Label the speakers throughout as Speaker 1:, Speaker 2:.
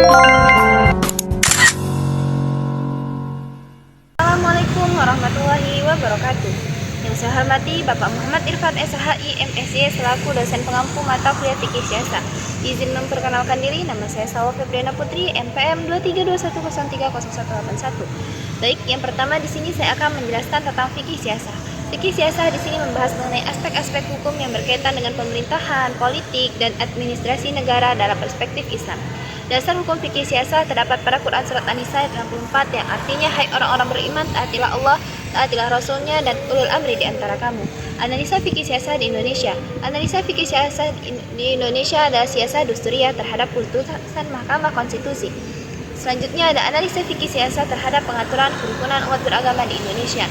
Speaker 1: Assalamualaikum warahmatullahi wabarakatuh. Yang saya hormati Bapak Muhammad Irfan SHI MSy selaku dosen pengampu mata kuliah Fikih Siasah. Izin memperkenalkan diri, nama saya Salwa Febriana Putri, NPM 232130181. Baik, yang pertama di sini saya akan menjelaskan tentang fikih siasah. Fikih siasah di sini membahas mengenai aspek-aspek hukum yang berkaitan dengan pemerintahan, politik, dan administrasi negara dalam perspektif Islam. Dasar hukum fikih siasah terdapat pada Quran Surat An-Nisa ayat 64 yang artinya, hai orang-orang beriman, taatilah Allah, taatilah Rasulnya, dan ulil amri di antara kamu. Analisa fikih siasah di Indonesia. Analisa fikih siasah di Indonesia adalah siasah dusturiyah terhadap putusan Mahkamah Konstitusi. Selanjutnya ada analisa fikih siasah terhadap pengaturan kerukunan umat beragama di Indonesia.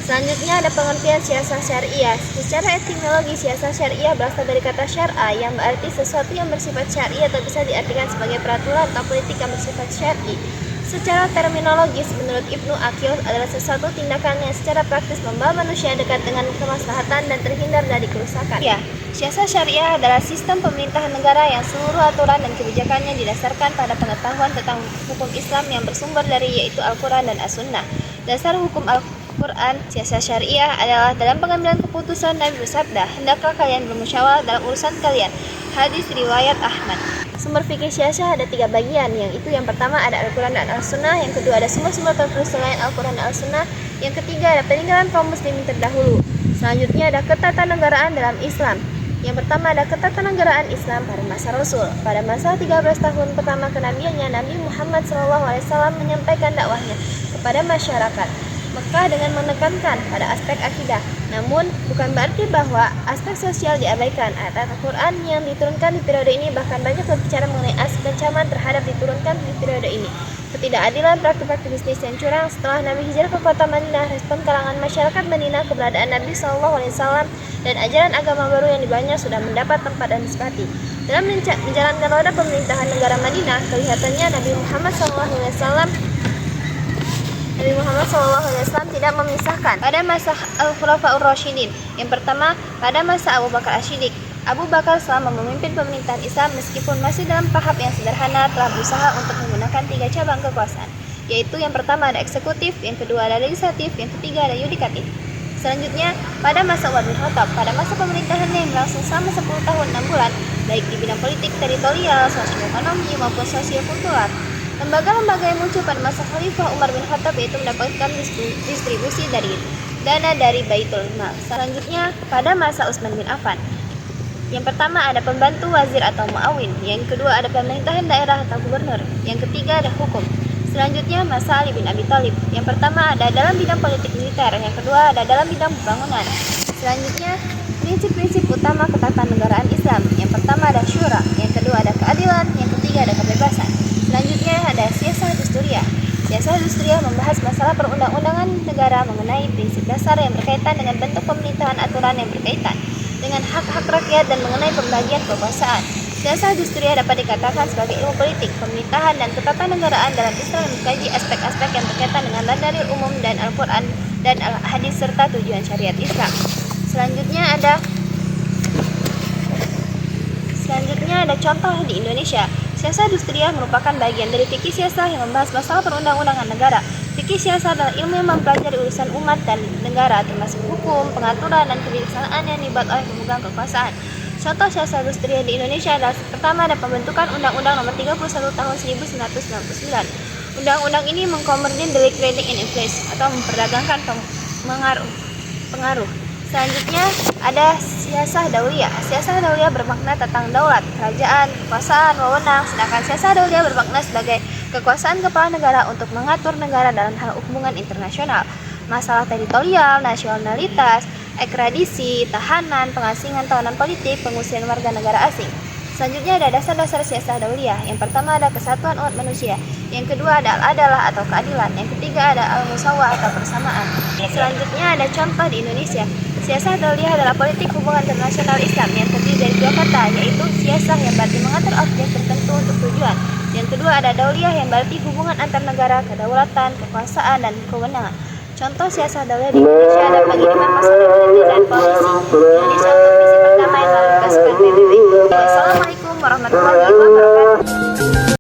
Speaker 1: Selanjutnya ada pengertian siasah syariah. Secara etimologi, siasah syariah berasal dari kata syar'a yang berarti sesuatu yang bersifat syar'i atau bisa diartikan sebagai peraturan atau politik yang bersifat syar'i. Secara terminologis, menurut Ibnu Aqil adalah sesuatu tindakan yang secara praktis membawa manusia dekat dengan kemaslahatan dan terhindar dari kerusakan. Ya, siasah syariah adalah sistem pemerintahan negara yang seluruh aturan dan kebijakannya didasarkan pada pengetahuan tentang hukum Islam yang bersumber dari yaitu Al-Quran dan As-Sunnah. Dasar hukum Al-Quran, siasah syariah adalah dalam pengambilan keputusan Nabi bersabda, hendakkah kalian bermusyawarah dalam urusan kalian. Hadis riwayat Ahmad. Sumber fikih siasah ada 3 bagian, yang itu yang pertama ada Al-Quran dan Al-Sunnah, yang kedua ada sumber-sumber tertulis selain Al-Quran dan Al-Sunnah, yang ketiga ada peninggalan kaum muslimin terdahulu. Selanjutnya ada ketatanegaraan dalam Islam. Yang pertama ada ketatanegaraan Islam pada masa Rasul. Pada masa 13 tahun pertama kenabiannya, Nabi Muhammad SAW menyampaikan dakwahnya kepada masyarakat Mekah dengan menekankan pada aspek akidah. Namun, bukan berarti bahwa aspek sosial diabaikan. Ayat Al-Quran yang diturunkan di periode ini bahkan banyak berbicara mengenai aspek ancaman terhadap diturunkan di periode ini. Ketidakadilan praktik-praktik bisnis yang curang. Setelah Nabi hijrah ke kota Madinah, respon kalangan masyarakat Madinah keberadaan Nabi SAW dan ajaran agama baru yang dibawanya sudah mendapat tempat dan disepakati. Dalam menjalankan roda pemerintahan negara Madinah, kelihatannya Nabi Muhammad SAW tidak memisahkan pada masa Al-Khulafaur Rasyidin. Yang pertama, pada masa Abu Bakar As-Siddiq. Abu Bakar selama memimpin pemerintahan Islam meskipun masih dalam tahap yang sederhana telah berusaha untuk menggunakan 3 cabang kekuasaan, yaitu yang pertama ada eksekutif, yang kedua ada legislatif, yang ketiga ada yudikatif. Selanjutnya, pada masa Umar bin Khattab, pada masa pemerintahannya yang berlangsung selama 10 tahun 6 bulan, baik di bidang politik, teritorial, sosioekonomi maupun sosiokultural. Lembaga-lembaga yang muncul pada masa Khalifah Umar bin Khattab yaitu mendapatkan distribusi dari dana dari Baitul Mal. Selanjutnya, pada masa Utsman bin Affan. Yang pertama ada pembantu wazir atau muawin, yang kedua ada pemerintahan daerah atau gubernur, yang ketiga ada hukum. Selanjutnya masa Ali bin Abi Thalib. Yang pertama ada dalam bidang politik militer, yang kedua ada dalam bidang pembangunan. Selanjutnya, prinsip-prinsip utama ketatanegaraan Islam. Yang pertama ada syura, yang kedua ada keadilan, yang ketiga ada kebebasan. Selanjutnya ada siasah dusturiyah. Siasah dusturiyah membahas masalah perundang-undangan negara mengenai prinsip dasar yang berkaitan dengan bentuk pemerintahan, aturan yang berkaitan dengan hak-hak rakyat dan mengenai pembagian kekuasaan. Siasah dusturiyah dapat dikatakan sebagai ilmu politik, pemerintahan, dan ketatanegaraan dalam Islam yang mengkaji aspek-aspek yang berkaitan dengan dalil umum dan Al-Quran dan Al-Hadis serta tujuan syariat Islam. Selanjutnya ada contoh di Indonesia. Siasah dusturiyah merupakan bagian dari fikih siasah yang membahas masalah perundang-undangan negara. Fikih siasah adalah ilmu yang mempelajari urusan umat dan negara, termasuk hukum, pengaturan, dan kebijaksanaan yang dibuat oleh pemegang kekuasaan. Contoh siasah dusturiyah di Indonesia adalah pertama ada pembentukan Undang-Undang Nomor 31 Tahun 1999. Undang-undang ini mengkomodir delik trading in influence atau memperdagangkan pengaruh. Selanjutnya ada siasah dauliyah. Siasah dauliyah bermakna tentang daulat, kerajaan, kekuasaan, wewenang, sedangkan siasah dauliyah bermakna sebagai kekuasaan kepala negara untuk mengatur negara dalam hal hubungan internasional, masalah teritorial, nasionalitas, ekstradisi, tahanan, pengasingan tahanan politik, pengusiran warga negara asing. Selanjutnya ada dasar-dasar siasah dauliyah. Yang pertama ada kesatuan umat manusia, yang kedua ada al-adalah atau keadilan, yang ketiga ada al-musawah atau persamaan. Selanjutnya ada contoh di Indonesia. Siasah dauliyah adalah politik hubungan internasional Islam yang terdiri dari 2 kata, yaitu siasah yang berarti mengatur objek tertentu untuk tujuan. Yang kedua ada dauliyah yang berarti hubungan antar negara, kedaulatan, kekuasaan, dan kewenangan. Contoh siasah dauliyah di Indonesia ada pengiriman pasukan militer dan polisi. Indonesia untuk misi pertama yang telah dikasihkan PBB. Wassalamualaikum warahmatullahi wabarakatuh.